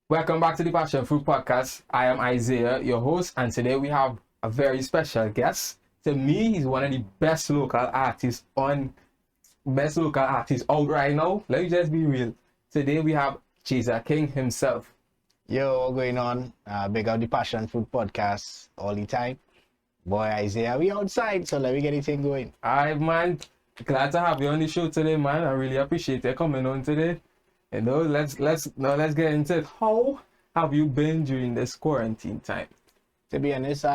Welcome back to the Passionfruit Podcast. I am Isaiah, your host, and today we have a very special guest. To me, he's one of the best local artists out right now. Let me just be real. Today we have Jzas King himself. Yo, what's going on? Big up the Passionfruit Podcast all the time. Boy, Isaiah, we outside, so let me get this thing going. Alright, man. Glad to have you on the show today, man. I really appreciate you coming on today. You know, let's get into it. How have you been during this quarantine time? To be honest,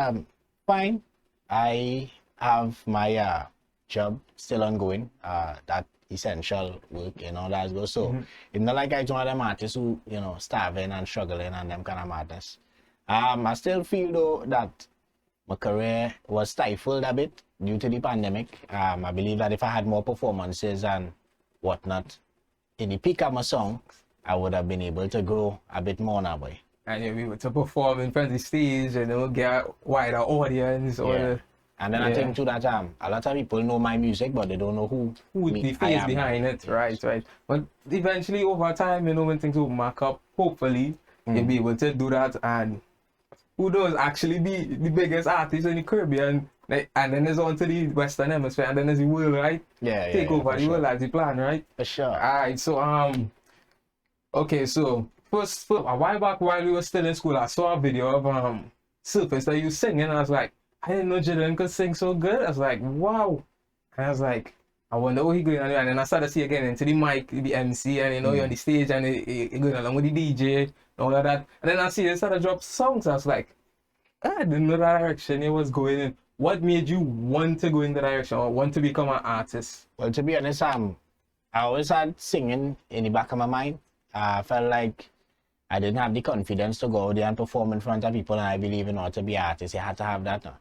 fine. I have my job still ongoing. That essential work and all that goes. So it's not like I one of them artists who, starving and struggling and them kind of madness. I still feel though that my career was stifled a bit due to the pandemic. I believe that if I had more performances and whatnot in the peak of my song, I would have been able to grow a bit more now, boy. And you'll be able to perform in front of the stage and get a wider audience. And then I think too that a lot of people know my music, but they don't know who the face behind it. Right. But eventually, over time, when things will mark up, hopefully, you'll be able to do that. And who knows, actually be the biggest artist in the Caribbean. And then there's on to the Western Hemisphere, and then there's the world, right? Take over the world as the plan, right? For sure. Alright, so okay, so first a while back while we were still in school, I saw a video of Surface that you singing, and I was like, I didn't know Jaden could sing so good. I was like, wow. And I was like, I wonder what he going on do. And then I started to see again into the mic, the MC, and you're on the stage and he going along with the DJ and all of that. And then I see he started to drop songs. I was like, I didn't know that direction he was going in. What made you want to go in the direction or want to become an artist? Well, to be honest, I always had singing in the back of my mind. I felt like I didn't have the confidence to go out there and perform in front of people, and I believe in order to be an artist, you had to have that now.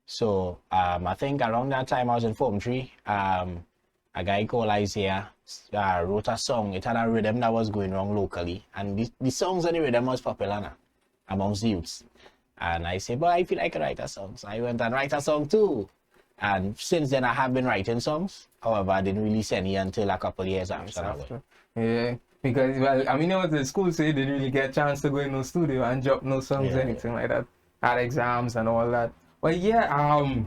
So I think around that time I was in Form 3, a guy called Isaiah wrote a song. It had a rhythm that was going wrong locally, and the songs and the rhythm was popular now amongst the youths. And I said, but I feel like I can write a song. So I went and write a song too. And since then I have been writing songs. However, I didn't release any until a couple of years after. Yeah, because, well, I mean, I was in school, so you didn't really get a chance to go in no studio and drop no songs or anything like that. Had exams and all that. But yeah,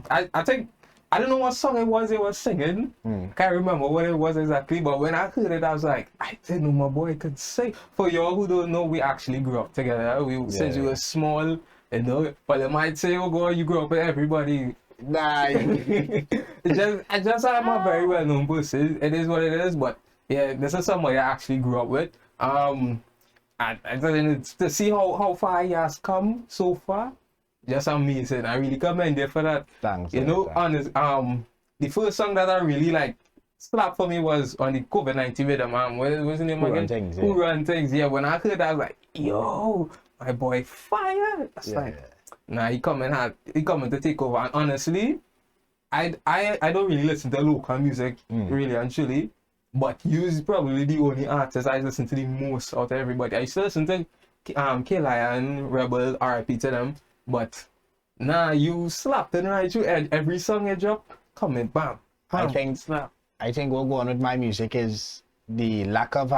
I think, I don't know what song it was singing. Can't remember what it was exactly, but when I heard it, I was like, I didn't know my boy could sing. For y'all who don't know, we actually grew up together. Since we were small, but they might say, oh God, you grew up with everybody. Nah. I just am a very well-known person. It is what it is, but yeah, this is someone I actually grew up with. I to see how far he has come so far, just amazing. I really commend you for that. Thanks. Honest, the first song that I really like slapped for me was on the COVID-19 rhythm. What was the name again? Who Run Things. Yeah, when I heard that, I was like, yo, my boy fire. That's nah, he coming to take over. And honestly, I don't really listen to local music, really and truly. But you's probably the only artist I listen to the most out of everybody. I used to listen to K-Lion, Rebel, RIP to them. But nah, you slapped it right through every song you drop, coming bam. I think what going on with my music is the lack of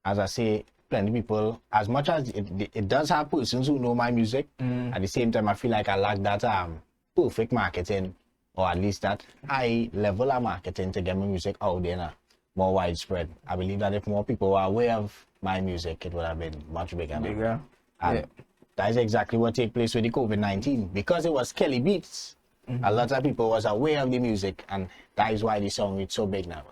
as I say, plenty of people, as much as it does have persons who know my music, at the same time I feel like I lack that perfect marketing, or at least that high level of marketing to get my music out there now, more widespread. I believe that if more people were aware of my music, it would have been much bigger. And that is exactly what took place with the COVID-19. Because it was Kelly Beats, a lot of people was aware of the music, and that is why the song is so big now.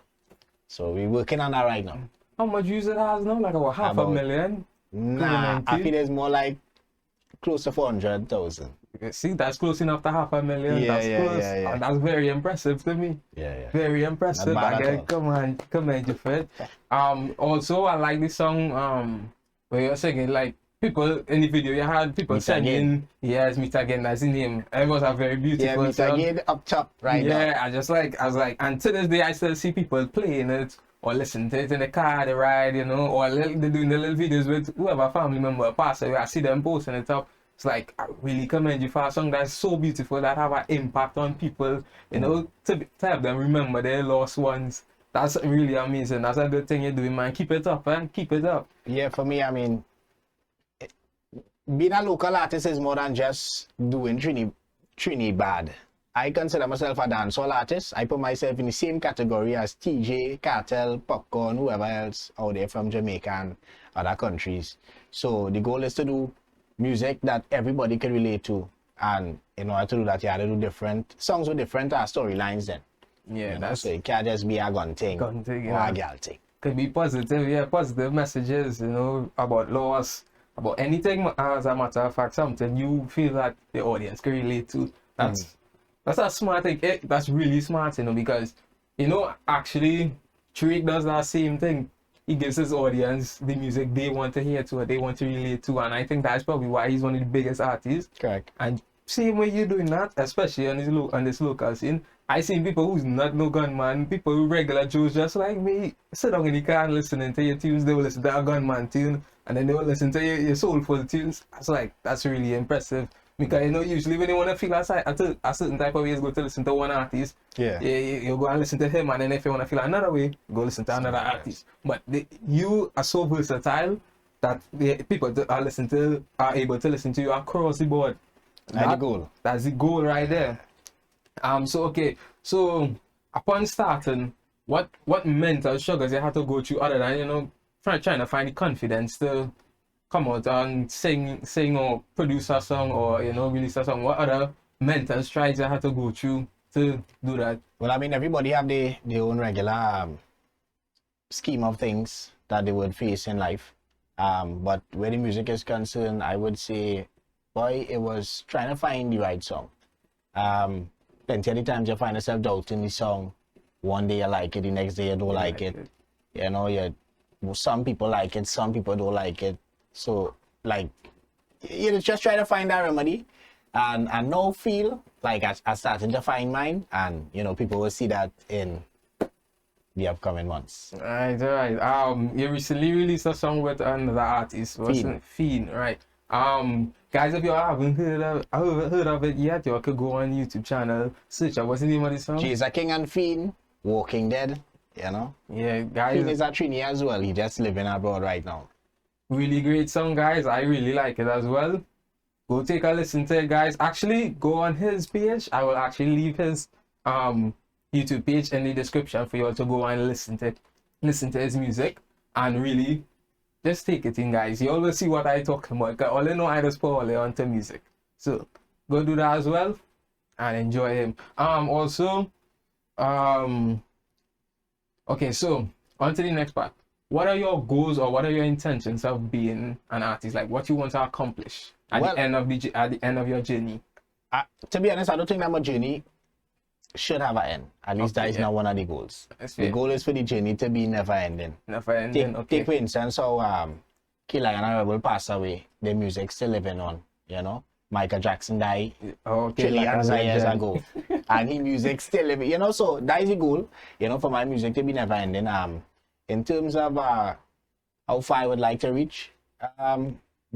So we're working on that right now. How much views it has now? Like about 500,000? Nah, I think it's more like close to 400,000. See, that's close enough to 500,000. That's close. Yeah. And that's very impressive to me. Yeah. Very impressive. Again, commend you for it. Also, I like the song where you're singing, like, people in the video, you had people singing, yes, Meet Again, that's the name. It was a very beautiful song. Meet Again up top right now. Yeah, I was like, and to this day, I still see people playing it or listen to it in the car, they ride, or they're doing the little videos with whoever family member pass away. I see them posting it up. It's like, I really commend you for a song that's so beautiful, that have an impact on people, to have them remember their lost ones. That's really amazing. That's a good thing you're doing, man. Keep it up, man. Keep it up. Yeah, for me, I mean, being a local artist is more than just doing Trinidad. I consider myself a dancehall artist. I put myself in the same category as TJ, Cartel, Popcorn, whoever else out there from Jamaica and other countries. So the goal is to do music that everybody can relate to. And in order to do that, you have to do different songs with different storylines then. Yeah, you know? So it can't just be a gun thing or a girl thing. Could be positive, yeah, positive messages, you know, about loss, about anything, as a matter of fact, something you feel that the audience can relate to. That's a smart thing. That's really smart, you know, because, you know, actually, Tariq does that same thing. He gives his audience the music they want to hear to, or they want to relate to, and I think that's probably why he's one of the biggest artists. Correct. And same way you're doing that, especially on this local scene. I seen people who's not no gunman, people who regular Joes just like me, sit down in the car and listening to your tunes. They will listen to a gunman tune, and then they will listen to your soulful tunes. It's like, that's really impressive. Because, you know, usually when you want to feel a certain type of way, you go to listen to one artist. Yeah. You go and listen to him, and then if you want to feel another way, go listen to another artist. But you are so versatile that people are able to listen to you across the board. That's the goal. That's the goal right there. So upon starting, what mental struggles you had to go through other than, you know, trying to find the confidence to come out and sing or produce a song, or, you know, release a song? What other mental strides you had to go through to do that? Well, I mean, everybody have their own regular scheme of things that they would face in life. But where the music is concerned, I would say, boy, it was trying to find the right song. Plenty of the times you find yourself doubting the song. One day you like it, the next day you don't like it. You know, some people like it, some people don't like it. So, like, you just try to find that remedy. And now feel like I started to find mine. And, you know, people will see that in the upcoming months. Right. You recently released a song with another artist, Fiend, right? Guys, if you haven't heard of it yet, you could go on YouTube channel, search out what's the name of the song? Jzas King and Fiend, Walking Dead, you know? Yeah, guys. Fiend is a Trini as well. He just living abroad right now. Really great song, guys. I really like it as well. Go take a listen to it, guys. Actually, go on his page. I will actually leave his YouTube page in the description for you all to go and listen to his music and really just take it in, guys. You always see what I talking about. All I know, I just put all onto music. So go do that as well and enjoy him. Okay, so on to the next part. What are your goals, or what are your intentions of being an artist? Like, what you want to accomplish at the end of your journey? To be honest, I don't think that my journey should have an end. At least that is not one of the goals. The goal is for the journey to be never ending. Never ending. Take for instance how Killer and Rebel passed away. Their music still living on. You know, Michael Jackson died trillions of years ago, and his music still living. You know, so that is the goal. You know, for my music to be never ending. In terms of how far I would like to reach,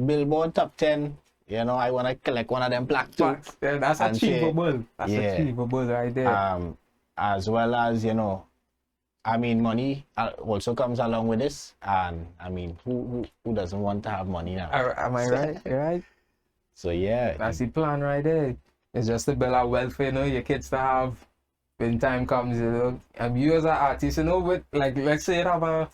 Billboard top 10. You know, I want to collect one of them plaques too. Yeah, that's achievable. That's achievable right there. As well as, you know, I mean, money also comes along with this. And I mean, who doesn't want to have money now? Am I right? Right? So yeah. That's the plan right there. It's just to build a welfare, you know, your kids to have when time comes, you know. And you as an artist, you know, with, like, let's say you have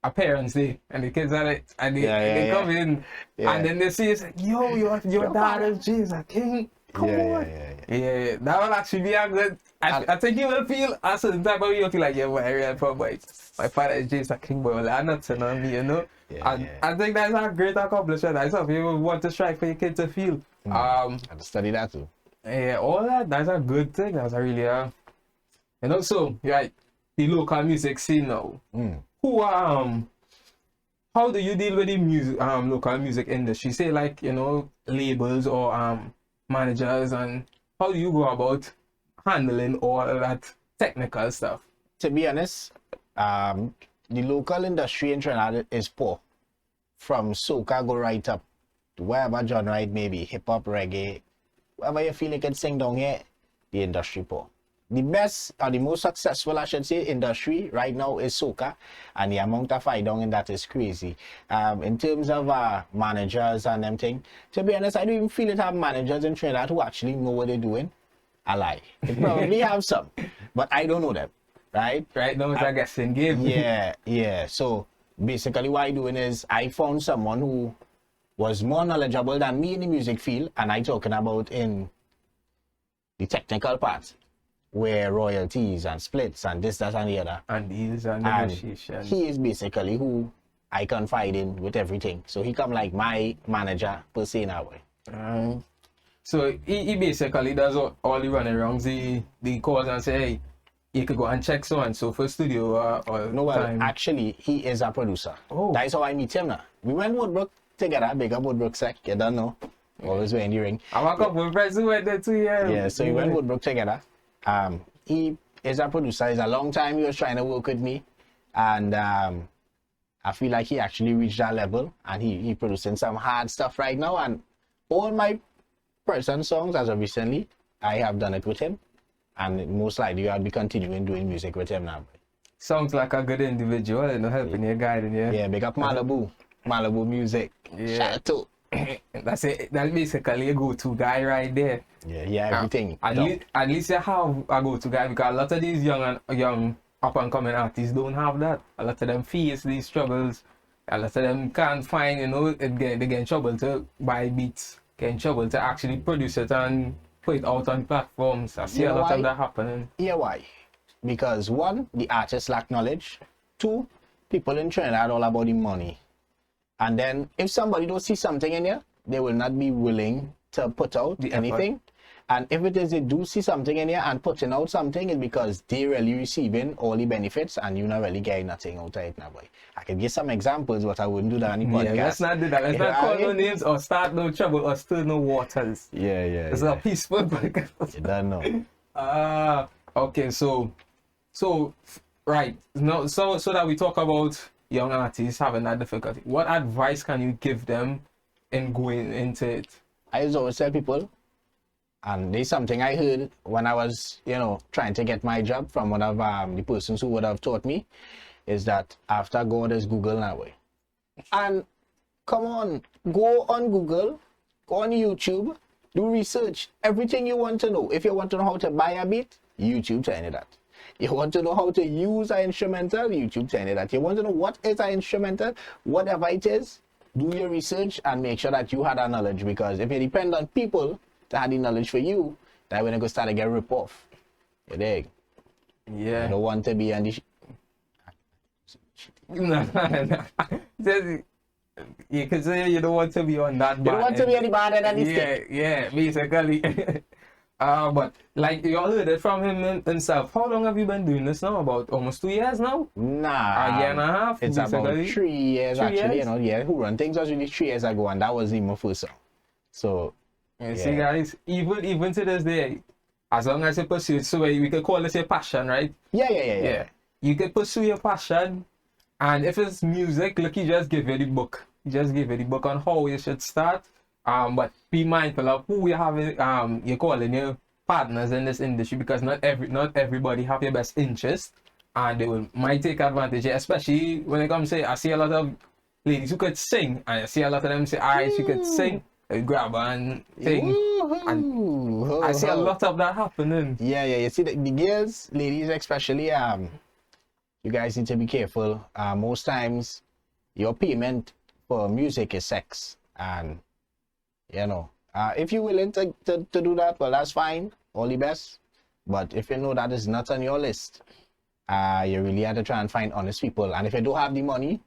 a parents' day, and the kids are it, and they come in, and then they see it's like, yo, your dad is Jzas King. Come on. Yeah, that will actually be a good. I think you will feel a certain type of way. You feel like, yeah, my real boy, my father is Jzas King, boy. Well, I'm not turning on me, you know. I think that's a great accomplishment. That's something you want to strive for your kid to feel. I have to study that too. Yeah, all that's a good thing. That's a really and also, right, the local music scene now. Who how do you deal with the music local music industry? Say, like, you know, labels or managers, and how do you go about handling all of that technical stuff? To be honest, the local industry in Trinidad is poor. From soca go right up to wherever genre it may be, hip hop, reggae, whatever you feel you can sing down here, the industry poor. the best or the most successful, I should say, industry right now is soca, and the amount of fight down in that is crazy. In terms of managers and them thing, to be honest, I don't even feel it have managers in Trinidad who actually know what they're doing. I lie. They probably have some, but I don't know them, right? Right now, it's a guessing game. Yeah. So basically, what I'm doing is I found someone who was more knowledgeable than me in the music field, and I'm talking about in the technical part, where royalties and splits and this, that, and the other. And deals and negotiations. He is basically who I confide in with everything. So he come like my manager per se in a way. So he basically does all the running around the calls and say, hey, you could go and check so and so for studio or no, well, time. actually, he is a producer. Oh. That's how I meet him now. We went Woodbrook together, big up Woodbrook sec, you don't know. Always wearing the ring. I walk up with friends who went there too, yeah. Yeah, so we went Woodbrook together. He is a producer. It's a long time he was trying to work with me, and I feel like he actually reached that level, and he producing some hard stuff right now. And all my present songs as of recently, I have done it with him, and most likely I'll be continuing doing music with him now. Sounds like a good individual, you know, helping you, guiding you. Yeah, big up Malibu music. Yeah. Shout out to. That's it. That's basically a go-to guy right there. Yeah, everything. At least you have a go-to guy, because a lot of these young up-and-coming artists don't have that. A lot of them face these struggles. A lot of them can't find, you know, they get in trouble to buy beats, get in trouble to actually produce it and put it out on platforms. I see a lot of that happening. Yeah, why? Because one, the artists lack knowledge. Two, people in Trinidad all about the money. And then if somebody don't see something in here, they will not be willing to put out anything. And if it is they do see something in here and putting out something, it's because they really receiving all the benefits and you're not really getting nothing out of it now, boy. I can give some examples, but I wouldn't do that on the podcast. Yeah, let's not do that. Let's not call no names or start no trouble or stir no waters. Yeah. It's a peaceful podcast. You don't know. Okay, so right. Now, so that we talk about young artists having that difficulty, what advice can you give them in going into it? I always tell people, and there's something I heard when I was, you know, trying to get my job from one of the persons who would have taught me, is that after God is Google now. And come on, go on Google, go on YouTube, do research, everything you want to know. If you want to know how to buy a beat, YouTube telling you that. You want to know how to use an instrumental, YouTube telling you that. You want to know what is an instrumental, whatever it is, do your research and make sure that you have that knowledge, because if you depend on people to have the knowledge for you, that when you go start to get rip off. You dig? Yeah. You don't want to be on the No. You can say you don't want to be on that bad. You don't want to be on the bad end of the stick. Yeah, basically. But like you all heard it from him himself. How long have you been doing this now? About almost 2 years now? Nah. A year and a half? It's basically. about 3 years actually, you know. Yeah, Who Run Things was really 3 years ago, and that was even my first song. So see guys, even to this day, as long as you pursue it, so we could call this your passion, right? Yeah. You can pursue your passion, and if it's music, look, he just give you the book. He just give you the book on how you should start. But be mindful of who you have, you're calling your partners in this industry, because not everybody have your best interest, and they might take advantage, especially when it comes to, I see a lot of ladies who could sing, and I see a lot of them say, alright, she could sing, they grab her and sing, and I see a lot of that happening. Yeah, you see the girls, ladies especially, you guys need to be careful. Most times, your payment for music is sex, and you know, if you're willing to do that, well, that's fine, all the best. But if you know that is not on your list, you really have to try and find honest people. And if you don't have the money,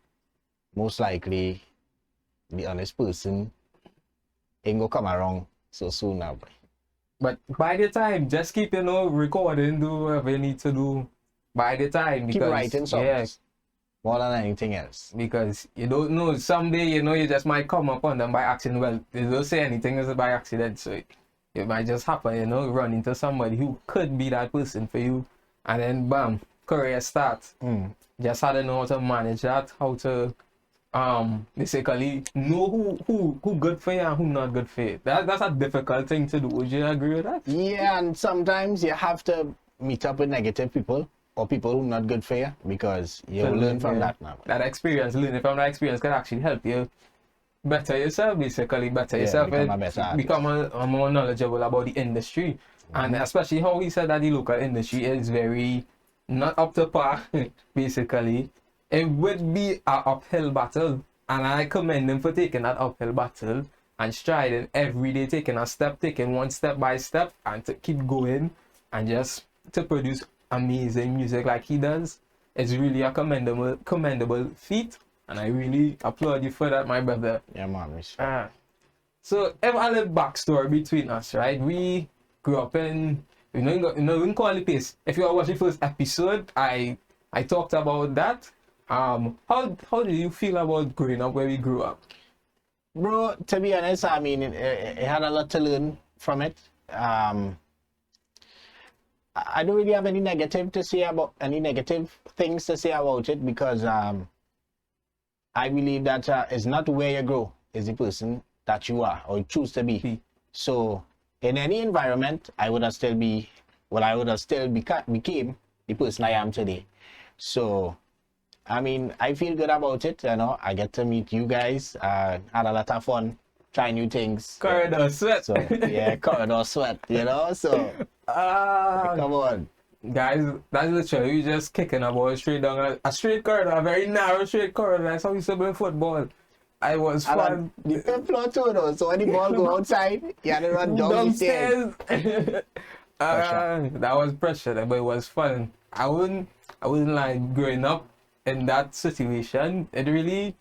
most likely the honest person ain't gonna come around so soon now. But by the time, just keep, you know, recording, do whatever you need to do by the time. Because, keep writing songs. Yeah, more than anything else. because you don't know, someday, you know, you just might come upon them by accident. Well, they don't say anything is by accident, so it might just happen, you know, run into somebody who could be that person for you, and then bam, career starts. Just how to know how to manage that, how to basically know who good for you and who not good for you. That's a difficult thing to do. Would you agree with that? Yeah, and sometimes you have to meet up with negative people or people who are not good for you, because you'll learn from that now. That experience, learning from that experience can actually help you better yourself, basically, yourself, become a more knowledgeable about the industry. And especially how he said that the local industry is very not up to par, basically. It would be an uphill battle, and I commend him for taking that uphill battle and striding every day, taking one step by step, and to keep going and just to produce amazing music like he does. It's really a commendable feat, and I really applaud you for that, my brother. Yeah, man. So, if a little backstory between us, right? We grew up in, we can call it pace. If you watch the first episode, I talked about that. How do you feel about growing up where we grew up? Bro, to be honest, I mean, it had a lot to learn from it. I don't really have any negative things to say about it, because I believe that it's not where you grow, it's the person that you are or you choose to be. So in any environment, I would have still became the person I am today. So I mean, I feel good about it, you know. I get to meet you guys, had a lot of fun, try new things. Corridor sweat. So yeah, corridor sweat, you know. So come on, guys, that's literally we just kicking a ball straight down a straight corridor, a very narrow straight corridor. That's how we used to play football. I was fun. The fifth floor too, though. So when the ball go outside, you had to run downstairs. That was pressure, but it was fun. I wouldn't like growing up in that situation. It really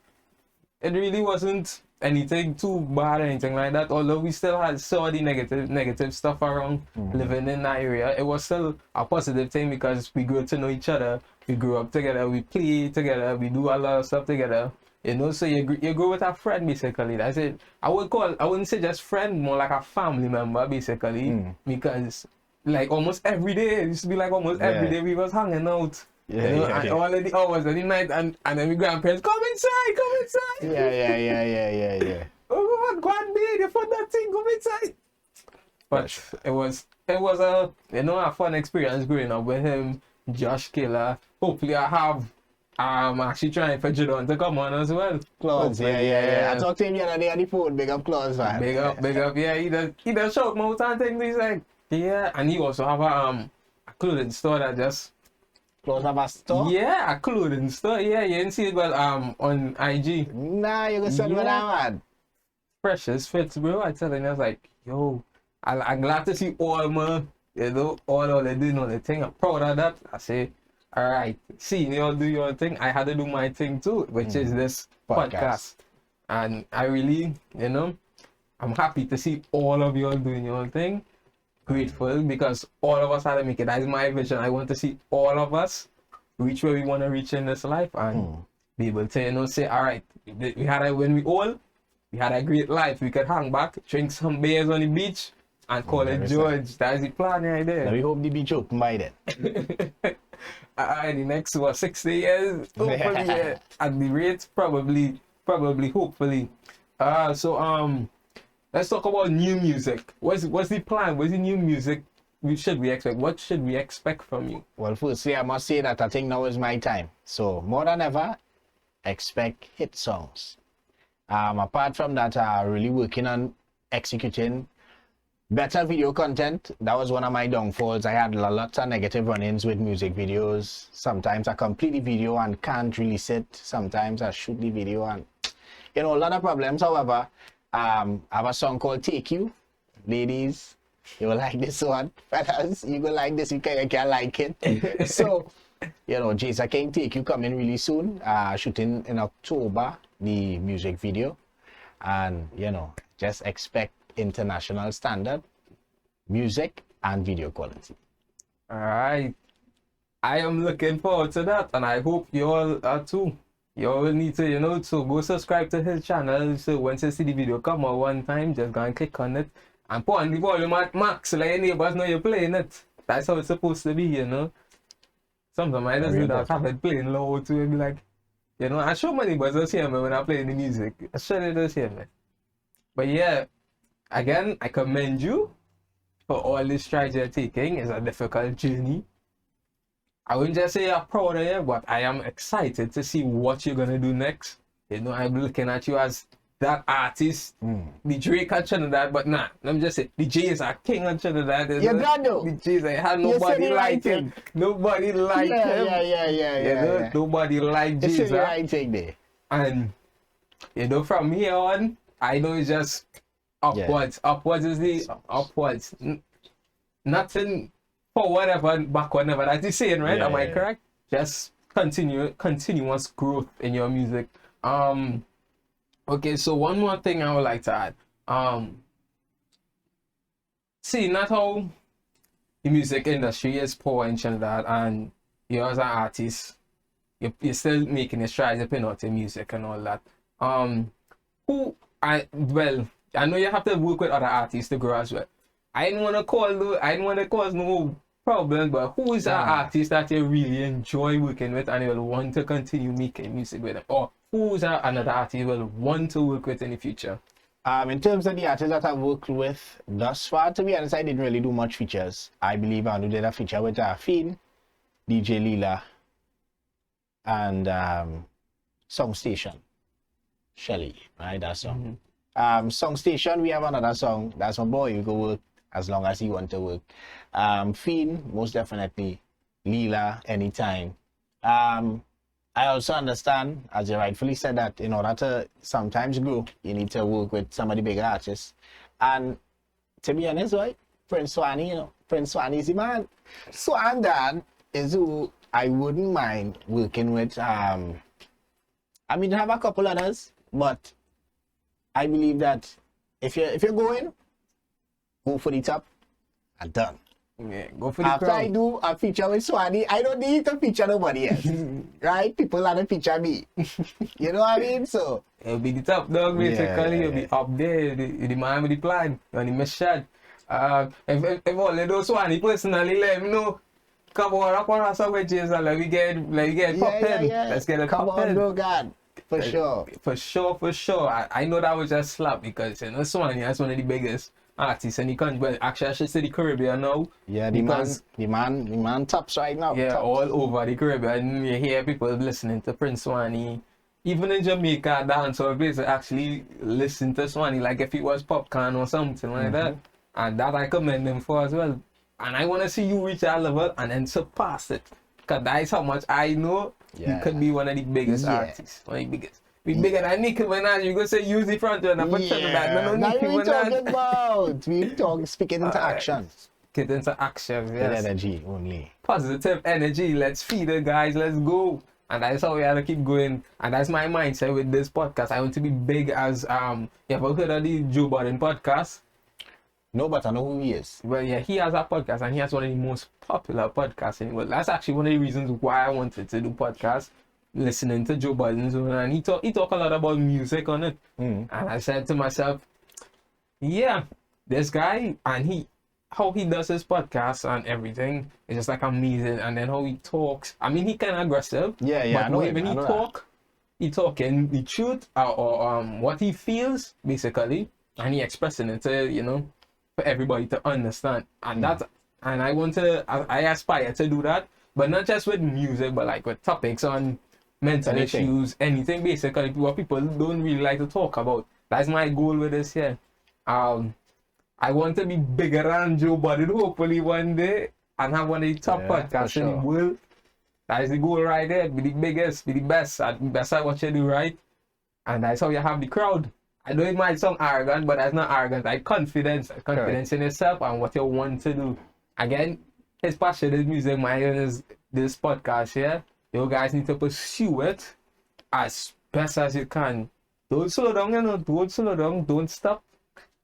wasn't anything too bad or anything like that, although we still had so the negative stuff around living in that area. It was still a positive thing because we grew to know each other, we grew up together, we play together, we do a lot of stuff together, you know. So you grow with a friend, basically. That's it. I wouldn't say just friend, more like a family member, basically, because like almost every day, it used to be like almost every day we was hanging out. And all of the hours of the night, and then my grandparents, come inside. Yeah. Oh God, go and bathe, you found that thing, come inside. But it was a fun experience growing up with him, Josh Killer. Hopefully I have actually trying for Jadon to come on as well. Claus, yeah. I talked to him the other day on the phone, big up Claus, man. Big up, yeah, he does shout my out and things, he's like, yeah, and he also have a clothing store that just Claus have a store? Yeah, a clothing store. Yeah, you didn't see it, but on IG. Nah, you gonna send me that, man. Precious fits, bro. I tell you, I was like, yo, I'm glad to see all my, all they doing all the thing. I'm proud of that. I say, all right, seeing you all do your thing, I had to do my thing too, which is this podcast. And I really, I'm happy to see all of you all doing your thing. Grateful because all of us had to make it. That is my vision. I want to see all of us reach where we want to reach in this life and be able to, say, all right, when we had a great life. We could hang back, drink some beers on the beach, and call it George. That is the plan right there. Now we hope the beach open by then. The next 60 years, hopefully, at the rate, probably, hopefully. Let's talk about new music. What's the plan? What's the new music should we expect? What should we expect from you? Well, firstly, I must say that I think now is my time. So more than ever, expect hit songs. Apart from that, really working on executing better video content. That was one of my downfalls. I had lots of negative run-ins with music videos. Sometimes I complete the video and can't release it. Sometimes I shoot the video and, a lot of problems. However, I have a song called Take You. Ladies, you will like this one. Fellas, you will like this. You can like it. So, Jzas King Take You coming really soon. Shooting in October, the music video. And, just expect international standard music and video quality. All right. I am looking forward to that, and I hope you all are too. You all need to, so go subscribe to his channel. So once you see the video come out one time, just go and click on it and put on the volume at max, so like your neighbors know you're playing it. That's how it's supposed to be, Sometimes I just do that, have it playing low too, and be like, I show my neighbors don't hear me when I'm playing the music. I sure they don't hear me. But yeah, again, I commend you for all the strides you're taking. It's a difficult journey. I wouldn't just say I'm proud of you, but I am excited to see what you're gonna do next. You know, I'm looking at you as that artist, the Drake of Trinidad, but nah, let me just say, the Jzas are king of Trinidad. You don't know. The Jzas, I had nobody like him. Nobody like him. Yeah. Nobody like Jzas. It's the Jzas. right thing there. And, you know, from here on, I know it's just upwards. Yeah. Upwards is the upwards. Nothing for whatever, backward, never. That's the saying, right? Am I correct? Just continuous growth in your music. Okay, so one more thing I would like to add. See, not how the music industry is poor in Trinidad, and you as an artist, you're still making your strides up in out your music and all that. I know you have to work with other artists to grow as well. I didn't want to cause no problem, but who is an artist that you really enjoy working with and you will want to continue making music with them? Or who is another artist you will want to work with in the future? In terms of the artists that I've worked with thus far, to be honest, I didn't really do much features. I believe I did a feature with Fiend, DJ Leela, and Song Station, Shelly, right? That song. Song Station, we have another song. That's my boy. You go work as long as you want to work. Fiend, most definitely. Leela, anytime. I also understand, as you rightfully said, that in order to sometimes grow, you need to work with some of the bigger artists. And to be honest, right, Prince Swani, you know, Prince Swani is the man. Swan Dan is who I wouldn't mind working with. I mean, I have a couple others, but I believe that if you're going, go for the top and done. Yeah, go for the After crowd. I do a feature with Swani, I don't need to feature nobody else. Right? People are to feature me. You know what I mean? So it'll be the top dog, basically. You'll be up there, the man with the plan, on the mission. If all of those Swani personally let me know, come on, up on us with Jzas, like we get popped in. Let's get a come pop on, in. bro, God. For sure. For sure. I know that was just slap because, you know, Swani, that's one of the biggest artists in the country, but actually I should say the Caribbean now. Yeah, the man tops right now. Yeah, tops. All over the Caribbean. You hear people listening to Prince Swani. Even in Jamaica, dance or places actually listen to Swani like if it was popcorn or something like that. And that I commend them for as well. And I want to see you reach that level and then surpass it. Because that is how much I know you could be one of the biggest artists. One of the biggest. Be bigger than Nicki Minaj. You go say use the front runner for Trinidad. No, Nicki Minaj. Talking about. We talk speaking into action. Get into action, yes. Good energy only. Positive energy. Let's feed it, guys. Let's go. And that's how we have to keep going. And that's my mindset with this podcast. I want to be big as you ever heard of the Joe Budden podcast? No, but I know who he is. Well, yeah, he has a podcast and he has one of the most popular podcasts in the world. That's actually one of the reasons why I wanted to do podcasts. Listening to Joe Budden's one, and he talk a lot about music on it. And I said to myself, yeah, this guy and how he does his podcast and everything is just like amazing. And then how he talks, I mean, he kind of aggressive. Yeah, but I know when he talking the truth or what he feels basically, and he expressing it to, you know, for everybody to understand. And I aspire to do that, but not just with music, but like with topics on mental issues, anything basically what people don't really like to talk about. That's my goal with this here. I want to be bigger than Joe Budden hopefully one day and have one of the top podcasts in the world. That is the goal right there. Be the biggest, be the best at what you do, right? And that's how you have the crowd. I know it might sound arrogant, but that's not arrogant. Like confidence in yourself and what you want to do. Again, his passion is music, mine is this podcast here. You guys need to pursue it as best as you can. Don't slow down, you know. Don't slow down. Don't stop.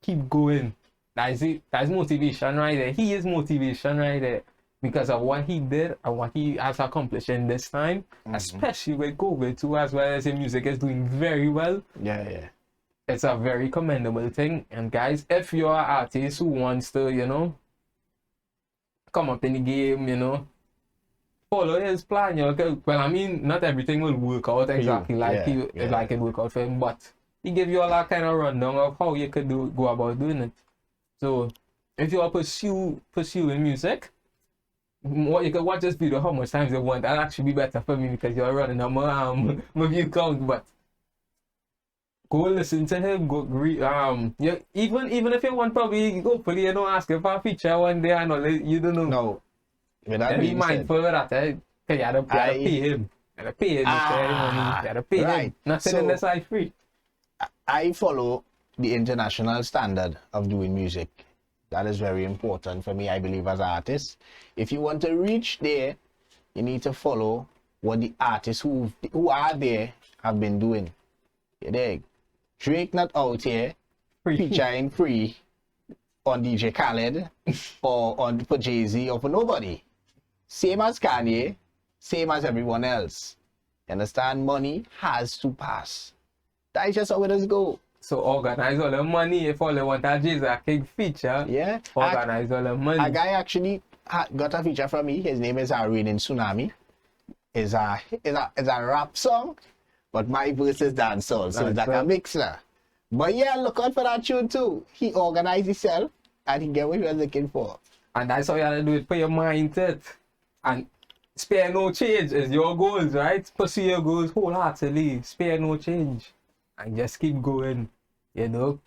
Keep going. That's it. That's motivation right there. He is motivation right there because of what he did and what he has accomplished in this time, especially with COVID too, as well as his music is doing very well. Yeah. It's a very commendable thing. And guys, if you're an artist who wants to, you know, come up in the game, you know, follow his plan. Well, I mean, not everything will work out exactly like it work out for him, but he give you all that kind of rundown of how you could go about doing it. So if you are pursuing music, what you can watch this video how much times you want. That'll actually be better for me because you're running on my view count. But go listen to him. Go even if you want, probably hopefully you don't ask him for a feature one day. I know you don't know. No, without be mindful of that. Cause you gotta pay him. You gotta pay him. You gotta pay him. Nothing in the side free. I follow the international standard of doing music. That is very important for me, I believe, as an artist. If you want to reach there, you need to follow what the artists who are there have been doing. You dig? Drake not out here featuring free on DJ Khaled or for Jay-Z or for nobody. Same as Kanye, same as everyone else. You understand? Money has to pass. That is just how it does go. So organize all the money if all they want a Jzas King feature. Yeah. Organize all the money. A guy actually got a feature from me. His name is Raining Tsunami. It's a rap song, but my verse is dancehall, so it's like a mixer. But yeah, look out for that tune too. He organized himself and he get what he was looking for. And that's how you have to do it for your mindset. And spare no change is your goals, right? Pursue your goals wholeheartedly. Spare no change. And just keep going, you know.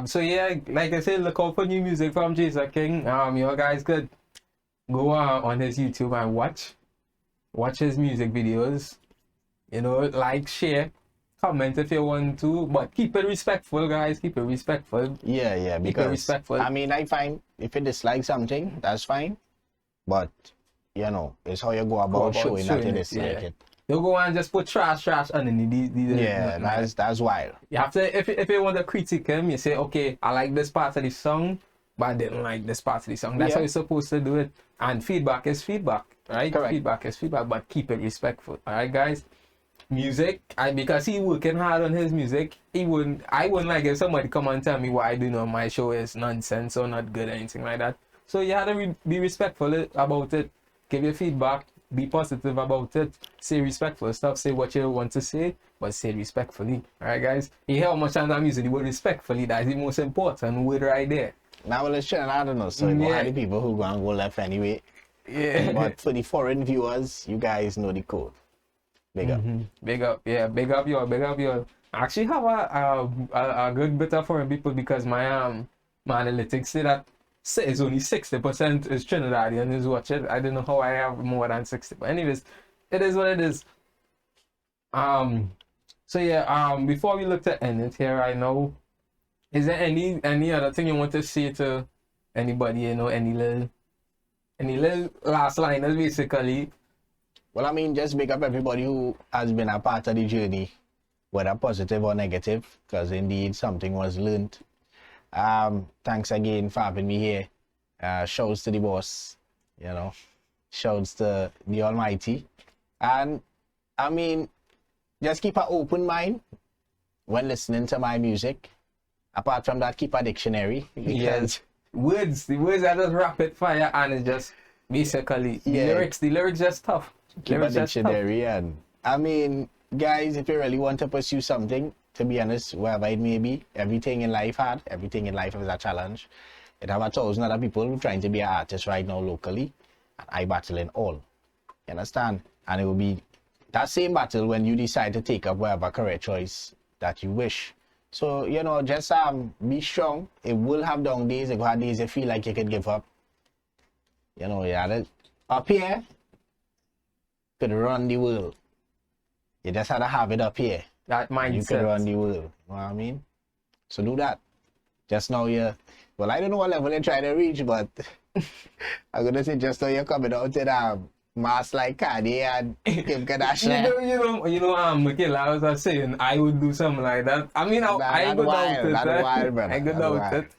So yeah, like I said, look out for new music from Jzas King. You guys could go on his YouTube and watch his music videos. You know, like, share, comment if you want to, but keep it respectful, guys. Keep it respectful. Yeah, because keep it respectful. I mean, I find if you dislike something, that's fine. But you know, it's how you go about showing that you dislike it. You go and just put trash underneath these. That's wild. You have to, if you want to critique him, you say, okay, I like this part of the song, but I didn't like this part of the song. That's how you're supposed to do it. And feedback is feedback, right? Correct. Feedback is feedback, but keep it respectful. All right, guys. Music, because he working hard on his music, I wouldn't like if somebody come and tell me what I do on my show is nonsense or not good or anything like that. So you have to be respectful about it. Give your feedback. Be positive about it. Say respectful stuff. Say what you want to say, but say it respectfully. Alright, guys? You hear how much times I'm using the word respectfully. That's the most important word right there. Now, well, it's true. I don't know. So, you know, the people who go and go left anyway. Yeah. But for the foreign viewers, you guys know the code. Big up. Big up. Yeah, big up, y'all. Big up, y'all. I actually have a good bit of foreign people because my analytics say that it's only 60% is Trinidadian is watching. I don't know how I have more than 60. But anyways, it is what it is. So yeah, before we look to end it here, I know, is there any other thing you want to say to anybody, you know, any little last liners basically? Well, I mean, just big up everybody who has been a part of the journey, whether positive or negative, because indeed something was learned. Thanks again for having me here. Shouts to the boss, you know, shouts to the Almighty. And I mean, just keep an open mind when listening to my music. Apart from that, keep a dictionary. Because the words are just rapid fire and it's just basically the lyrics just tough. Keep a dictionary. And I mean, guys, if you really want to pursue something, to be honest, wherever it may be, everything in life is a challenge. It have 1,000 other people trying to be an artist right now locally, and I battling all. You understand? And it will be that same battle when you decide to take up whatever career choice that you wish. So, you know, just be strong. It will have down days, it will have days you feel like you could give up. You know, up here, could run the world. You just had to have it up here. That mindset. You can run the world. You know what I mean? So do that. Just now well, I don't know what level you're trying to reach, but I'm gonna say just now you're coming out to the mass like Kanye and Kim Kardashian. you know, Michaela, I was saying I would do something like that. I mean, I go doubt it.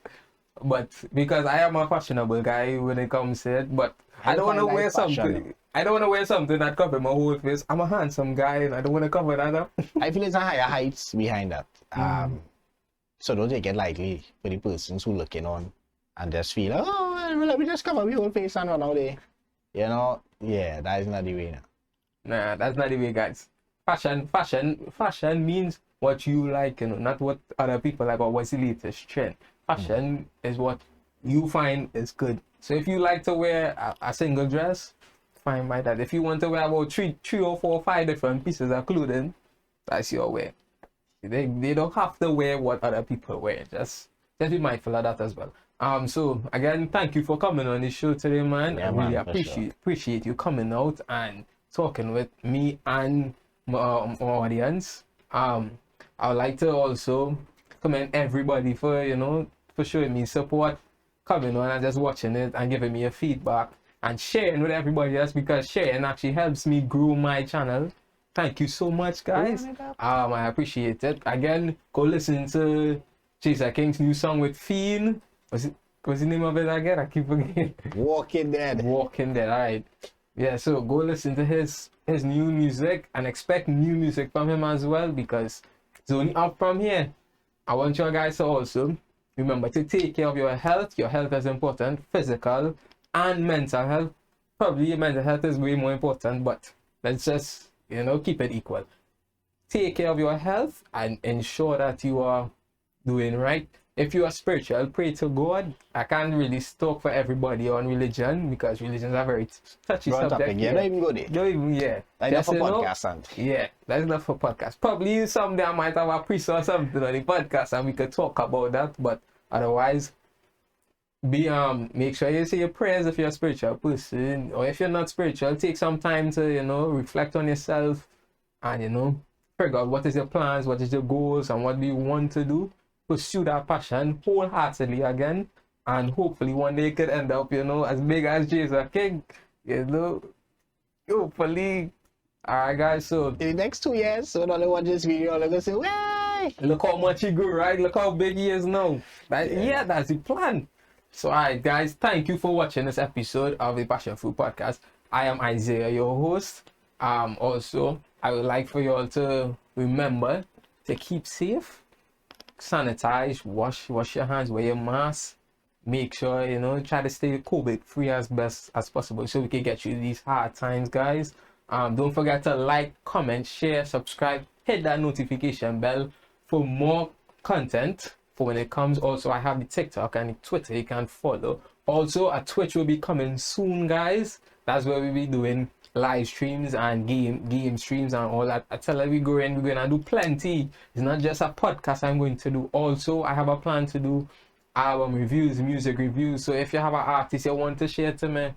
But because I am a fashionable guy when it comes to it, but I don't want to wear something. I don't want to wear something that covers my whole face. I'm a handsome guy and I don't want to cover that up. I feel it's a higher heights behind that. So don't take it lightly for the persons who looking on and just feel, oh, well, let me just cover my whole face and run out there. You know, yeah, that is not the way now. Nah, that's not the way, guys. Fashion means what you like, you know, not what other people like or what's the latest trend. Fashion is what you find is good. So if you like to wear a single dress, fine by that. If you want to wear about three or four or five different pieces of clothing, that's your way. They don't have to wear what other people wear. Just be mindful of that as well. So again, thank you for coming on the show today, man. Yeah, I really man, appreciate you coming out and talking with me and my audience. I would like to also commend everybody for for showing me support, coming on and just watching it and giving me a feedback and sharing with everybody else, because sharing actually helps me grow my channel. Thank you so much, guys. I appreciate it. Again, go listen to Jzas King's new song with Fiend. What's the name of it again? I keep forgetting. Walking Dead. Walking Dead, alright. Yeah, so go listen to his new music and expect new music from him as well, because it's only up from here. I want you guys to also remember to take care of your health. Your health is important, physical and mental health. Probably your mental health is way more important, but let's just, keep it equal. Take care of your health and ensure that you are doing right. If you are spiritual, pray to God. I can't really talk for everybody on religion, because religions are very touchy subject. Yeah, don't even go there. Don't even, yeah. That's enough for podcast, and yeah, that's enough for podcast. Probably someday I might have a priest or something on the podcast and we could talk about that, but otherwise, make sure you say your prayers if you're a spiritual person, or if you're not spiritual, take some time to reflect on yourself and figure out what is your plans, what is your goals, and what do you want to do. Pursue that passion wholeheartedly again, and hopefully one day you could end up as big as Jzas King, hopefully. Alright guys, so in the next 2 years, so when I watch this video, I'm gonna say, "Way!" Look how much he grew, right? Look how big he is now. Yeah, that's the plan. So alright guys, thank you for watching this episode of the Passionfruit Podcast. I am Isaiah, your host. Also, I would like for you all to remember to keep safe, sanitize, wash your hands, wear your mask, make sure try to stay COVID free as best as possible, so we can get you these hard times, guys. Don't forget to like, comment, share, subscribe, hit that notification bell for more content for when it comes. Also, I have the TikTok and the Twitter you can follow. Also, a Twitch will be coming soon, guys. That's where we'll be doing live streams and game streams and all that. I tell you, we're gonna do plenty. It's not just a podcast I'm going to do. Also, I have a plan to do album reviews, music reviews. So if you have an artist you want to share to me,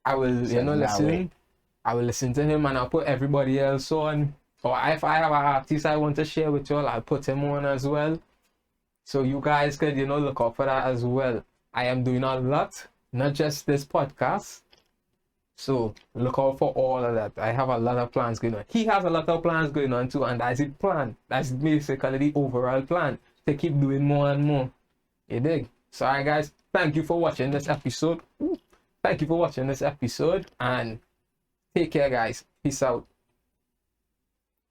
I will listen. I will listen to him and I'll put everybody else on. Or if I have an artist I want to share with you all, I'll put him on as well. So you guys could look out for that as well. I am doing a lot, not just this podcast. So look out for all of that. I have a lot of plans going on. He has a lot of plans going on too, and that's his plan. That's basically the overall plan, to keep doing more and more. You dig? So alright guys, thank you for watching this episode. Thank you for watching this episode, and take care guys. Peace out.